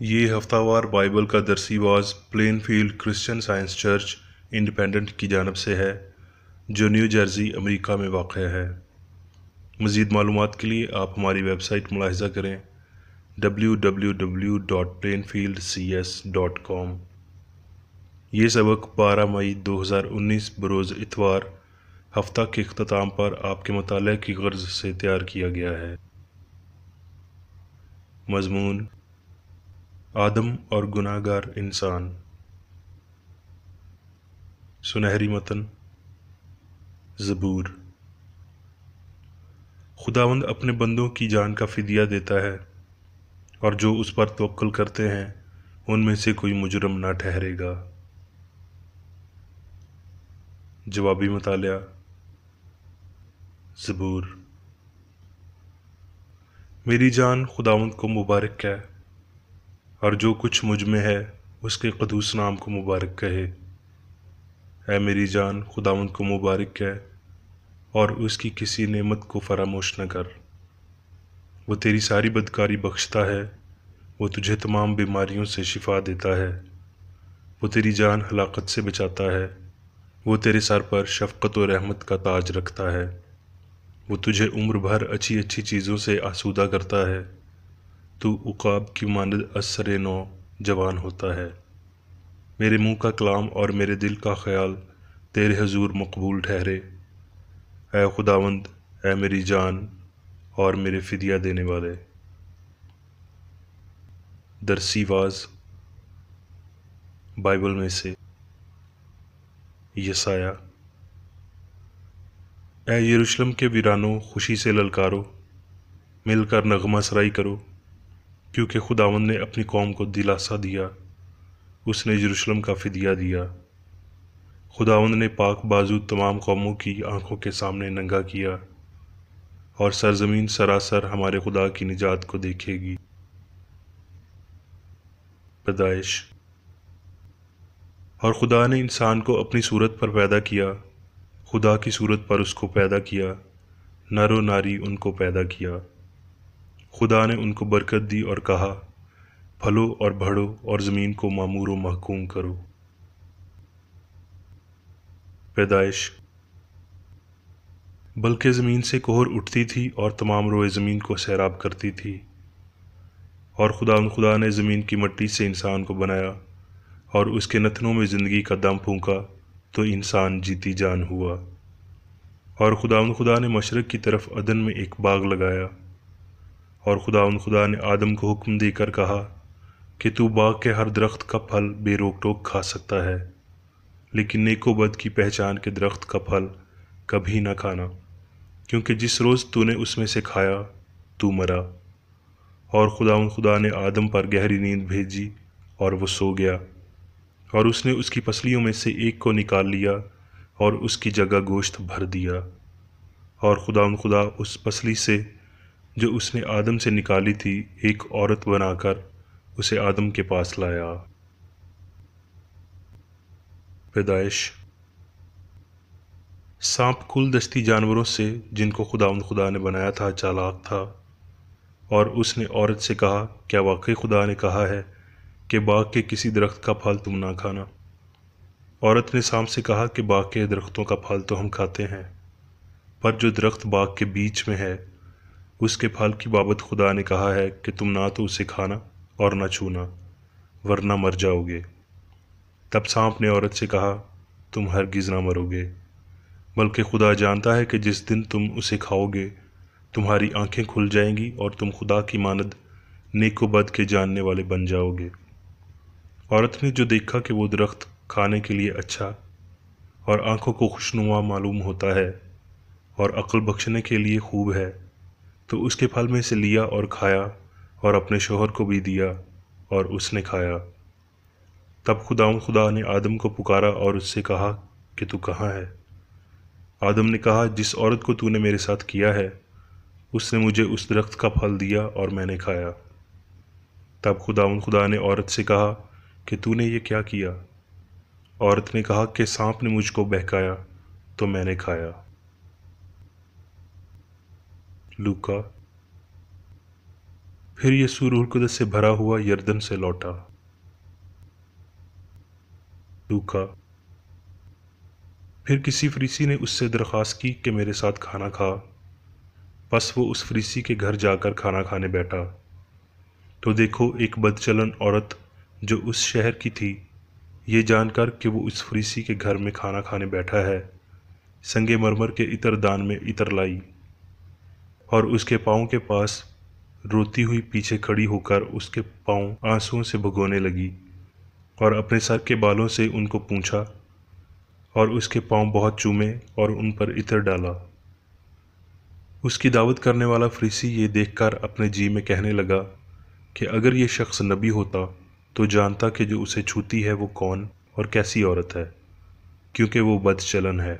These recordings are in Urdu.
یہ ہفتہ وار بائبل کا درسی واز Plainfield Christian Science church independent کی جانب سے ہے جو نیو جرسی امریکہ میں واقع ہے۔ مزید معلومات کے لیے آپ ہماری ویب سائٹ ملاحظہ کریں www.plainfieldcs.com۔ یہ سبق 12 مئی 2019 بروز اتوار ہفتہ کے اختتام پر آپ کے مطالعہ کی غرض سے تیار کیا گیا ہے۔ مضمون: آدم اور گناہ گار انسان۔ سنہری متن: زبور۔ خداوند اپنے بندوں کی جان کا فدیہ دیتا ہے، اور جو اس پر توکل کرتے ہیں ان میں سے کوئی مجرم نہ ٹھہرے گا۔ جوابی مطالعہ: زبور۔ میری جان خداوند کو مبارک کہے، اور جو کچھ مجھ میں ہے اس کے قدوس نام کو مبارک کہے۔ اے میری جان خداوند کو مبارک کہے، اور اس کی کسی نعمت کو فراموش نہ کر۔ وہ تیری ساری بدکاری بخشتا ہے، وہ تجھے تمام بیماریوں سے شفا دیتا ہے۔ وہ تیری جان ہلاکت سے بچاتا ہے، وہ تیرے سر پر شفقت و رحمت کا تاج رکھتا ہے۔ وہ تجھے عمر بھر اچھی اچھی چیزوں سے آسودہ کرتا ہے، تو عقاب کی مانند عصر نو جوان ہوتا ہے۔ میرے منہ کا کلام اور میرے دل کا خیال تیرے حضور مقبول ٹھہرے، اے خداوند، اے میری جان اور میرے فدیہ دینے والے۔ درسی واز بائبل میں سے یسایہ: اے یروشلم کے ویرانوں، خوشی سے للکارو، مل کر نغمہ سرائی کرو، کیونکہ خداوند نے اپنی قوم کو دلاسا دیا، اس نے یروشلم کا فدیہ دیا۔ خداوند نے پاک بازو تمام قوموں کی آنکھوں کے سامنے ننگا کیا، اور سرزمین سراسر ہمارے خدا کی نجات کو دیکھے گی۔ پیدائش: اور خدا نے انسان کو اپنی صورت پر پیدا کیا، خدا کی صورت پر اس کو پیدا کیا، نر و ناری ان کو پیدا کیا۔ خدا نے ان کو برکت دی اور کہا، پھلو اور بڑھو اور زمین کو معمور و محکوم کرو۔ پیدائش: بلکہ زمین سے کہر اٹھتی تھی اور تمام روئے زمین کو سیراب کرتی تھی، اور خدا نے زمین کی مٹی سے انسان کو بنایا، اور اس کے نتنوں میں زندگی کا دم پھونکا، تو انسان جیتی جان ہوا۔ اور خدا نے مشرق کی طرف عدن میں ایک باغ لگایا، اور خدا نے آدم کو حکم دے کر کہا کہ تو باغ کے ہر درخت کا پھل بے روک ٹوک کھا سکتا ہے، لیکن نیک و بد کی پہچان کے درخت کا پھل کبھی نہ کھانا، کیونکہ جس روز تو نے اس میں سے کھایا تو مرا۔ اور خدا نے آدم پر گہری نیند بھیجی اور وہ سو گیا، اور اس نے اس کی پسلیوں میں سے ایک کو نکال لیا اور اس کی جگہ گوشت بھر دیا۔ اور خدا اس پسلی سے جو اس نے آدم سے نکالی تھی ایک عورت بنا کر اسے آدم کے پاس لایا۔ پیدائش: سانپ کل دستی جانوروں سے جن کو خدا نے بنایا تھا چالاک تھا، اور اس نے عورت سے کہا، کیا واقعی خدا نے کہا ہے کہ باغ کے کسی درخت کا پھل تم نہ کھانا؟ عورت نے سانپ سے کہا کہ باغ کے درختوں کا پھل تو ہم کھاتے ہیں، پر جو درخت باغ کے بیچ میں ہے اس کے پھل کی بابت خدا نے کہا ہے کہ تم نہ تو اسے کھانا اور نہ چھونا، ورنہ مر جاؤ گے۔ تب سانپ نے عورت سے کہا، تم ہرگز نہ مرو گے، بلکہ خدا جانتا ہے کہ جس دن تم اسے کھاؤ گے تمہاری آنکھیں کھل جائیں گی اور تم خدا کی مانند نیک و بد کے جاننے والے بن جاؤ گے۔ عورت نے جو دیکھا کہ وہ درخت کھانے کے لیے اچھا اور آنکھوں کو خوشنما معلوم ہوتا ہے اور عقل بخشنے کے لیے خوب ہے، تو اس کے پھل میں سے لیا اور کھایا، اور اپنے شوہر کو بھی دیا اور اس نے کھایا۔ تب خدا نے آدم کو پکارا اور اس سے کہا کہ تو کہاں ہے؟ آدم نے کہا، جس عورت کو تو نے میرے ساتھ کیا ہے اس نے مجھے اس درخت کا پھل دیا اور میں نے کھایا۔ تب خدا نے عورت سے کہا کہ تو نے یہ کیا کیا؟ عورت نے کہا کہ سانپ نے مجھ کو بہکایا تو میں نے کھایا۔ لوکا پھر یسوع روح القدس سے بھرا ہوا یردن سے لوٹا۔ لوکا۔ پھر کسی فریسی نے اس سے درخواست کی کہ میرے ساتھ کھانا کھا۔ پس وہ اس فریسی کے گھر جا کر کھانا کھانے بیٹھا۔ تو دیکھو ایک بدچلن عورت جو اس شہر کی تھی، یہ جان کر کہ وہ اس فریسی کے گھر میں کھانا کھانے بیٹھا ہے، سنگ مرمر کے عطر دان میں عطر لائی اور اس کے پاؤں کے پاس روتی ہوئی پیچھے کھڑی ہو کر اس کے پاؤں آنسوؤں سے بھگونے لگی اور اپنے سر کے بالوں سے ان کو پونچھا اور اس کے پاؤں بہت چومے اور ان پر عطر ڈالا۔ اس کی دعوت کرنے والا فریسی یہ دیکھ کر اپنے جی میں کہنے لگا کہ اگر یہ شخص نبی ہوتا تو جانتا کہ جو اسے چھوتی ہے وہ کون اور کیسی عورت ہے، کیونکہ وہ بد چلن ہے۔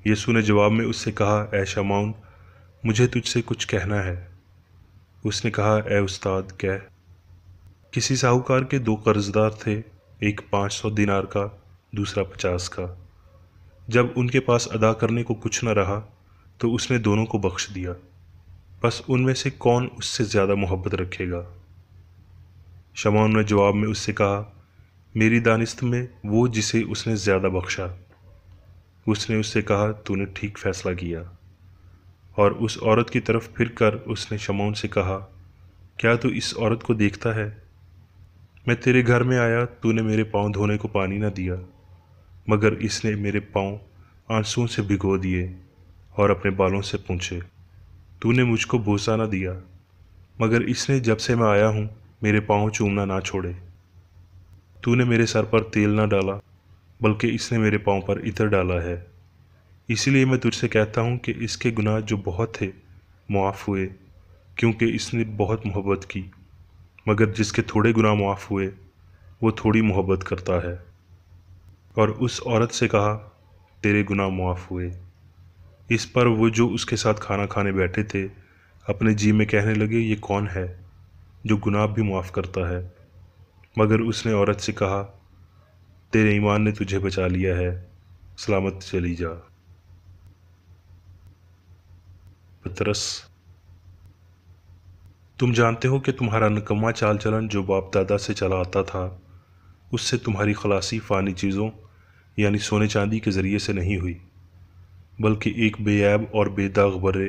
یسوع نے جواب میں اس سے کہا، اے شمعون، مجھے تجھ سے کچھ کہنا ہے۔ اس نے کہا، اے استاد، کہہ۔ کسی ساہوکار کے 2 قرضدار تھے، ایک 500 دینار کا، دوسرا 50 کا۔ جب ان کے پاس ادا کرنے کو کچھ نہ رہا تو اس نے دونوں کو بخش دیا۔ بس ان میں سے کون اس سے زیادہ محبت رکھے گا؟ شمعون نے جواب میں اس سے کہا، میری دانست میں وہ جسے اس نے زیادہ بخشا۔ اس نے اس سے کہا، تو نے ٹھیک فیصلہ کیا۔ اور اس عورت کی طرف پھر کر اس نے شمعون سے کہا، کیا تو اس عورت کو دیکھتا ہے؟ میں تیرے گھر میں آیا، تو نے میرے پاؤں دھونے کو پانی نہ دیا، مگر اس نے میرے پاؤں آنسوؤں سے بھگو دیے اور اپنے بالوں سے پونچھے۔ تو نے مجھ کو بوسہ نہ دیا، مگر اس نے جب سے میں آیا ہوں میرے پاؤں چومنا نہ چھوڑے۔ تو نے میرے سر پر تیل نہ ڈالا، بلکہ اس نے میرے پاؤں پر عطر ڈالا ہے۔ اسی لیے میں تجھ سے کہتا ہوں کہ اس کے گناہ جو بہت تھے معاف ہوئے، کیونکہ اس نے بہت محبت کی، مگر جس کے تھوڑے گناہ معاف ہوئے وہ تھوڑی محبت کرتا ہے۔ اور اس عورت سے کہا، تیرے گناہ معاف ہوئے۔ اس پر وہ جو اس کے ساتھ کھانا کھانے بیٹھے تھے اپنے جی میں کہنے لگے، یہ کون ہے جو گناہ بھی معاف کرتا ہے؟ مگر اس نے عورت سے کہا، تیرے ایمان نے تجھے بچا لیا ہے، سلامت چلی جا۔ پطرس۔ تم جانتے ہو کہ تمہارا نکما چال چلن جو باپ دادا سے چلا آتا تھا، اس سے تمہاری خلاصی فانی چیزوں یعنی سونے چاندی کے ذریعے سے نہیں ہوئی، بلکہ ایک بے عیب اور بے داغ برے،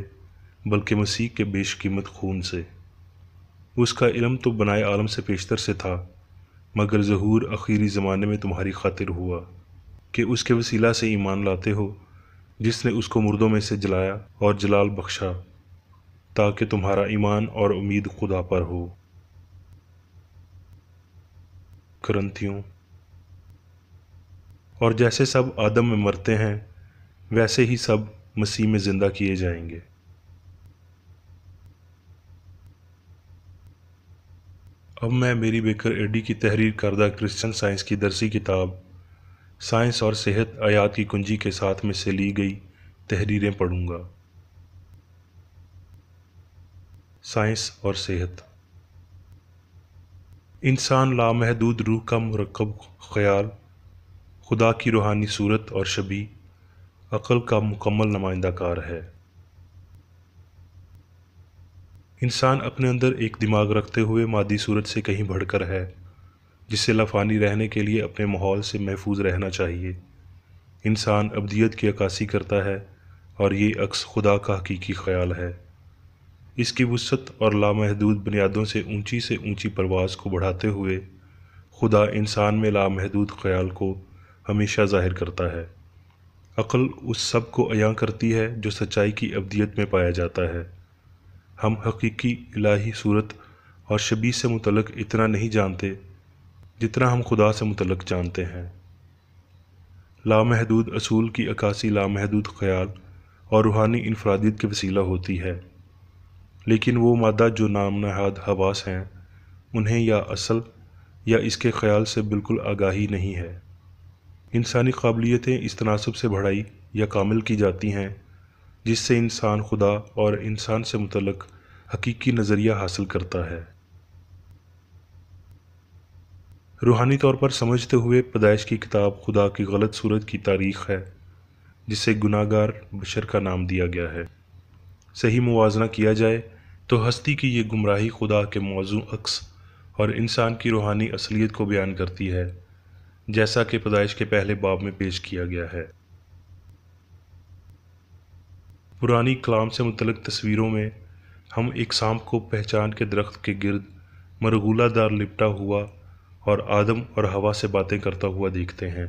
بلکہ مسیح کے بیش قیمت خون سے۔ اس کا علم تو بنائے عالم سے پیشتر سے تھا، مگر ظہور اخیری زمانے میں تمہاری خاطر ہوا، کہ اس کے وسیلہ سے ایمان لاتے ہو، جس نے اس کو مردوں میں سے جلایا اور جلال بخشا، تاکہ تمہارا ایمان اور امید خدا پر ہو۔ کرنتھیوں۔ اور جیسے سب آدم میں مرتے ہیں، ویسے ہی سب مسیح میں زندہ کیے جائیں گے۔ اب میں میری بیکر ایڈی کی تحریر کردہ کرسچن سائنس کی درسی کتاب سائنس اور صحت آیات کی کنجی کے ساتھ میں سے لی گئی تحریریں پڑھوں گا۔ سائنس اور صحت۔ انسان لامحدود روح کا مرکب خیال، خدا کی روحانی صورت اور شبیہ، عقل کا مکمل نمائندہ کار ہے۔ انسان اپنے اندر ایک دماغ رکھتے ہوئے مادی صورت سے کہیں بڑھ کر ہے، جسے لافانی رہنے کے لیے اپنے ماحول سے محفوظ رہنا چاہیے۔ انسان ابدیت کی عکاسی کرتا ہے اور یہ عکس خدا کا حقیقی خیال ہے۔ اس کی وسعت اور لامحدود بنیادوں سے اونچی پرواز کو بڑھاتے ہوئے خدا انسان میں لامحدود خیال کو ہمیشہ ظاہر کرتا ہے۔ عقل اس سب کو عیاں کرتی ہے جو سچائی کی ابدیت میں پایا جاتا ہے۔ ہم حقیقی الہی صورت اور شبیہ سے متعلق اتنا نہیں جانتے جتنا ہم خدا سے متعلق جانتے ہیں۔ لامحدود اصول کی عکاسی لامحدود خیال اور روحانی انفرادیت کے وسیلہ ہوتی ہے، لیکن وہ مادہ جو نام نہاد حواس ہیں، انہیں یا اصل یا اس کے خیال سے بالکل آگاہی نہیں ہے۔ انسانی قابلیتیں اس تناسب سے بڑھائی یا کامل کی جاتی ہیں جس سے انسان خدا اور انسان سے متعلق حقیقی نظریہ حاصل کرتا ہے۔ روحانی طور پر سمجھتے ہوئے پیدائش کی کتاب خدا کی غلط صورت کی تاریخ ہے جسے گناہ گار بشر کا نام دیا گیا ہے۔ صحیح موازنہ کیا جائے تو ہستی کی یہ گمراہی خدا کے موضوع عکس اور انسان کی روحانی اصلیت کو بیان کرتی ہے، جیسا کہ پیدائش کے پہلے باب میں پیش کیا گیا ہے۔ پرانی کلام سے متعلق تصویروں میں ہم ایک سانپ کو پہچان کے درخت کے گرد مرغولہ دار لپٹا ہوا اور آدم اور ہوا سے باتیں کرتا ہوا دیکھتے ہیں۔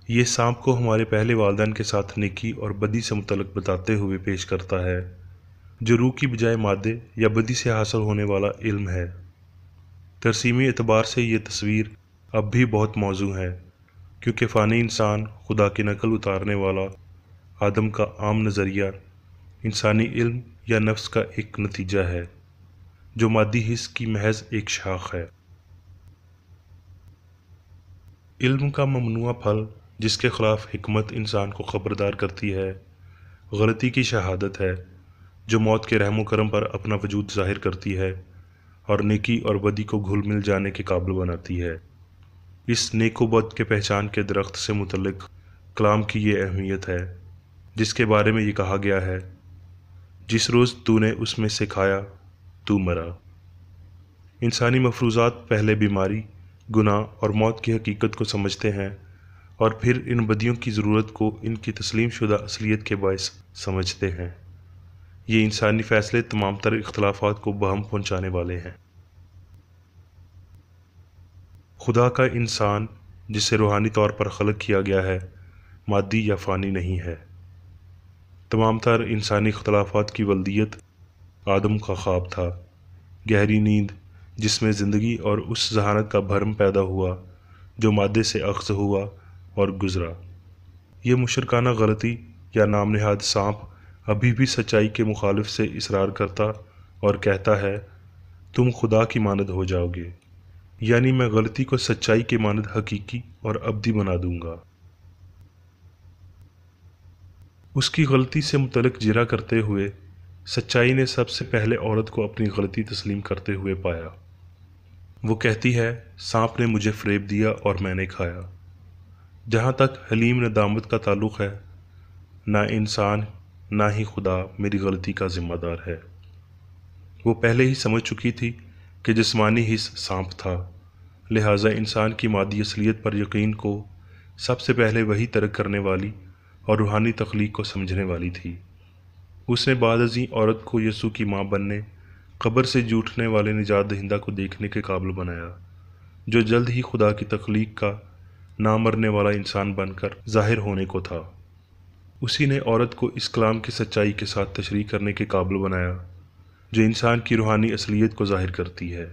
یہ سانپ کو ہمارے پہلے والدین کے ساتھ نیکی اور بدی سے متعلق بتاتے ہوئے پیش کرتا ہے، جو روح کی بجائے مادے یا بدی سے حاصل ہونے والا علم ہے۔ ترسیمی اعتبار سے یہ تصویر اب بھی بہت موزوں ہے، کیونکہ فانی انسان خدا کی نقل اتارنے والا آدم کا عام نظریہ انسانی علم یا نفس کا ایک نتیجہ ہے، جو مادی حس کی محض ایک شاخ ہے۔ علم کا ممنوع پھل، جس کے خلاف حکمت انسان کو خبردار کرتی ہے، غلطی کی شہادت ہے، جو موت کے رحم و کرم پر اپنا وجود ظاہر کرتی ہے اور نیکی اور بدی کو گھل مل جانے کے قابل بناتی ہے۔ اس نیک و بد کے پہچان کے درخت سے متعلق کلام کی یہ اہمیت ہے، جس کے بارے میں یہ کہا گیا ہے، جس روز تو نے اس میں سے کھایا تو مرا۔ انسانی مفروضات پہلے بیماری، گناہ اور موت کی حقیقت کو سمجھتے ہیں اور پھر ان بدیوں کی ضرورت کو ان کی تسلیم شدہ اصلیت کے باعث سمجھتے ہیں۔ یہ انسانی فیصلے تمام تر اختلافات کو بہم پہنچانے والے ہیں۔ خدا کا انسان، جسے روحانی طور پر خلق کیا گیا ہے، مادی یا فانی نہیں ہے۔ تمام تر انسانی اختلافات کی ولدیت آدم کا خواب تھا، گہری نیند جس میں زندگی اور اس ذہانت کا بھرم پیدا ہوا جو مادے سے اخذ ہوا اور گزرا۔ یہ مشرکانہ غلطی یا نام نہاد سانپ ابھی بھی سچائی کے مخالف سے اصرار کرتا اور کہتا ہے، تم خدا کی مانند ہو جاؤ گے، یعنی میں غلطی کو سچائی کے مانند حقیقی اور ابدی بنا دوں گا۔ اس کی غلطی سے متعلق جرا کرتے ہوئے سچائی نے سب سے پہلے عورت کو اپنی غلطی تسلیم کرتے ہوئے پایا۔ وہ کہتی ہے، سانپ نے مجھے فریب دیا اور میں نے کھایا۔ جہاں تک حلیم ندامت کا تعلق ہے، نہ انسان نہ ہی خدا میری غلطی کا ذمہ دار ہے۔ وہ پہلے ہی سمجھ چکی تھی کہ جسمانی حص سانپ تھا، لہٰذا انسان کی مادی اصلیت پر یقین کو سب سے پہلے وہی ترک کرنے والی اور روحانی تخلیق کو سمجھنے والی تھی۔ اس نے بعد ازیں عورت کو یسوع کی ماں بننے، قبر سے جھوٹنے والے نجات دہندہ کو دیکھنے کے قابل بنایا، جو جلد ہی خدا کی تخلیق کا نہ مرنے والا انسان بن کر ظاہر ہونے کو تھا۔ اسی نے عورت کو اس کلام کی سچائی کے ساتھ تشریح کرنے کے قابل بنایا، جو انسان کی روحانی اصلیت کو ظاہر کرتی ہے۔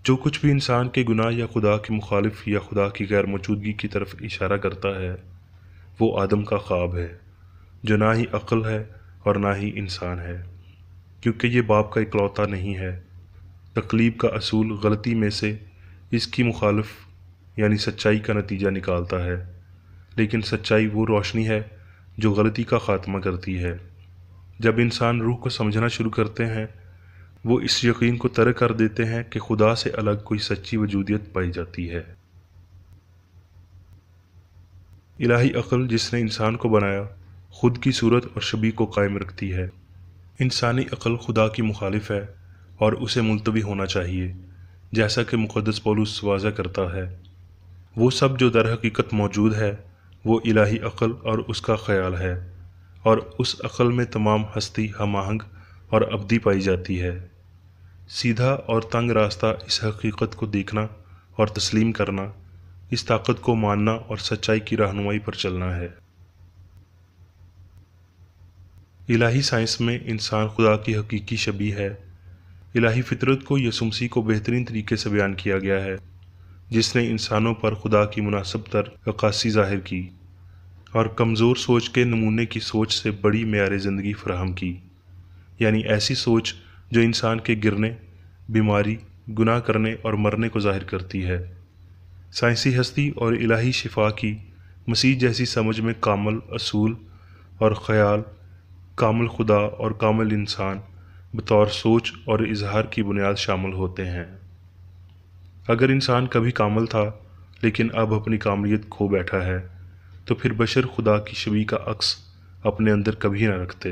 جو کچھ بھی انسان کے گناہ یا خدا کے مخالف یا خدا کی غیر موجودگی کی طرف اشارہ کرتا ہے، وہ آدم کا خواب ہے، جو نہ ہی عقل ہے اور نہ ہی انسان ہے، کیونکہ یہ باپ کا اکلوتا نہیں ہے۔ تقلیب کا اصول غلطی میں سے اس کی مخالف یعنی سچائی کا نتیجہ نکالتا ہے، لیکن سچائی وہ روشنی ہے جو غلطی کا خاتمہ کرتی ہے۔ جب انسان روح کو سمجھنا شروع کرتے ہیں، وہ اس یقین کو ترک کر دیتے ہیں کہ خدا سے الگ کوئی سچی وجودیت پائی جاتی ہے۔ الہی عقل جس نے انسان کو بنایا، خود کی صورت اور شبیہ کو قائم رکھتی ہے۔ انسانی عقل خدا کی مخالف ہے اور اسے ملتوی ہونا چاہیے، جیسا کہ مقدس پولس واضح کرتا ہے۔ وہ سب جو در حقیقت موجود ہے، وہ الہی عقل اور اس کا خیال ہے، اور اس عقل میں تمام ہستی ہم آہنگ اور ابدی پائی جاتی ہے۔ سیدھا اور تنگ راستہ اس حقیقت کو دیکھنا اور تسلیم کرنا، اس طاقت کو ماننا اور سچائی کی رہنمائی پر چلنا ہے۔ الہی سائنس میں انسان خدا کی حقیقی شبیہ ہے۔ الہی فطرت کو یسوع مسیح کو بہترین طریقے سے بیان کیا گیا ہے، جس نے انسانوں پر خدا کی مناسب تر عکاسی ظاہر کی اور کمزور سوچ کے نمونے کی سوچ سے بڑی معیار زندگی فراہم کی، یعنی ایسی سوچ جو انسان کے گرنے، بیماری، گناہ کرنے اور مرنے کو ظاہر کرتی ہے۔ سائنسی ہستی اور الہی شفا کی مسیح جیسی سمجھ میں کامل اصول اور خیال، کامل خدا اور کامل انسان بطور سوچ اور اظہار کی بنیاد شامل ہوتے ہیں۔ اگر انسان کبھی کامل تھا لیکن اب اپنی کاملیت کھو بیٹھا ہے، تو پھر بشر خدا کی شبیہ کا عکس اپنے اندر کبھی نہ رکھتے۔